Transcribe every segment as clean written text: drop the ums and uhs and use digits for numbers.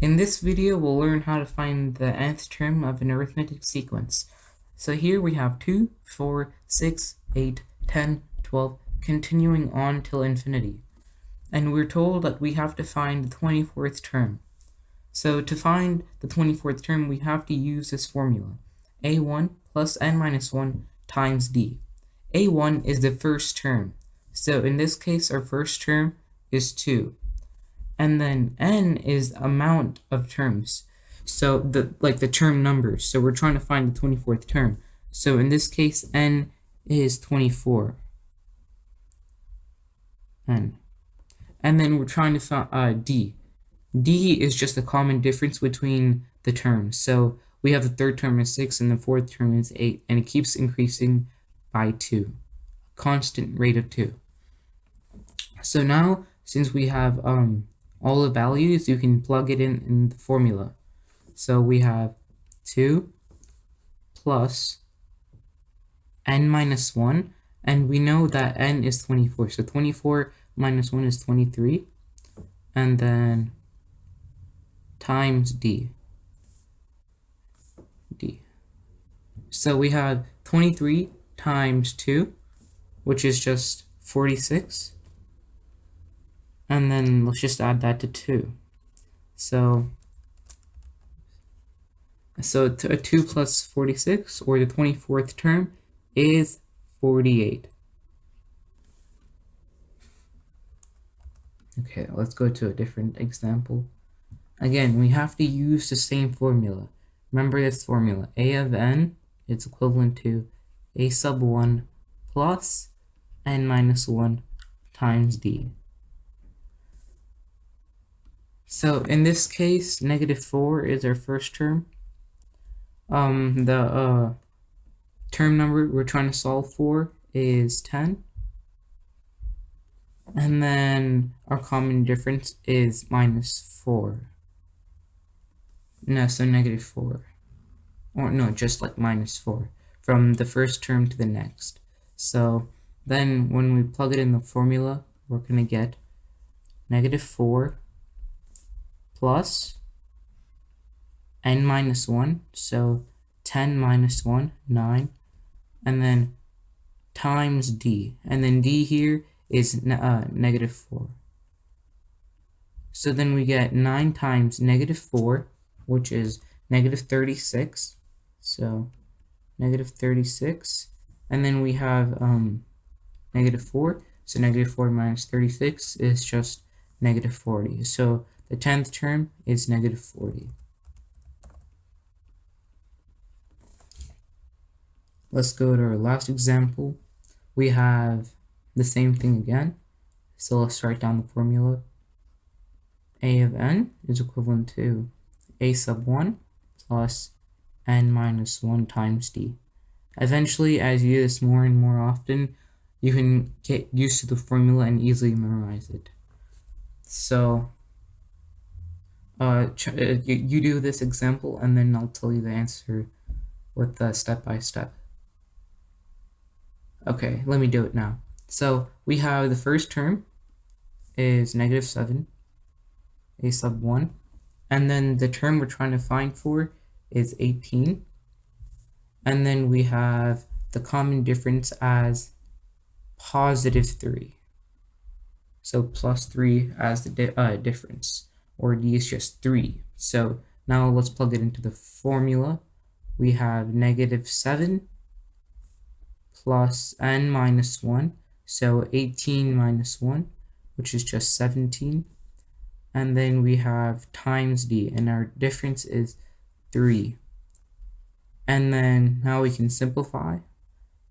In this video, we'll learn how to find the nth term of an arithmetic sequence. So here we have 2, 4, 6, 8, 10, 12, continuing on till infinity. And we're told that we have to find the 24th term. So to find the 24th term, we have to use this formula. A1 plus n minus 1 times d. A1 is the first term. So in this case, our first term is 2. And then n is amount of terms. So the term numbers. So we're trying to find the 24th term. So in this case, n is 24. N. And then we're trying to find d. D is just the common difference between the terms. So we have the third term is 6 and the fourth term is 8, and it keeps increasing by 2. Constant rate of 2. So now, since we have all the values, you can plug it in the formula. So we have 2 plus n minus 1, and we know that n is 24. So 24 minus 1 is 23, and then times d. So we have 23 times 2, which is just 46. And then let's just add that to 2. So 2 plus 46, or the 24th term, is 48. Okay, let's go to a different example. Again, we have to use the same formula. Remember this formula. A of n is equivalent to a sub 1 plus n minus 1 times d. So in this case, -4 is our first term. The term number we're trying to solve for is 10. And then our common difference is -4. No, so -4. Or no, just like -4 from the first term to the next. So then when we plug it in the formula, we're going to get -4 plus n minus 1, so 10 minus 1, 9, and then times d, and then d here is -4. So then we get 9 times -4, which is -36, so -36, and then we have -4, so -4 minus 36 is just -40. So the 10th term is -40. Let's go to our last example. We have the same thing again. So let's write down the formula. A of n is equivalent to a sub 1 plus n minus 1 times d. Eventually, as you do this more and more often, you can get used to the formula and easily memorize it. So you do this example, and then I'll tell you the answer with the step-by-step. Okay, let me do it now. So we have the first term is -7, a sub 1, and then the term we're trying to find for is 18, and then we have the common difference as +3. So +3 as the difference, or d is just 3. So now let's plug it into the formula. We have -7 plus n minus 1, so 18 minus 1, which is just 17. And then we have times d, and our difference is 3. And then now we can simplify.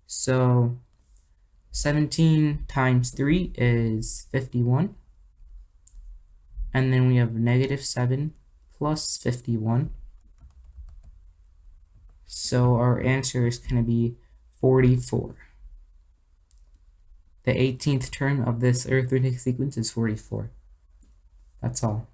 So 17 times 3 is 51. And then we have -7 plus 51. So our answer is going to be 44. The 18th term of this arithmetic sequence is 44. That's all.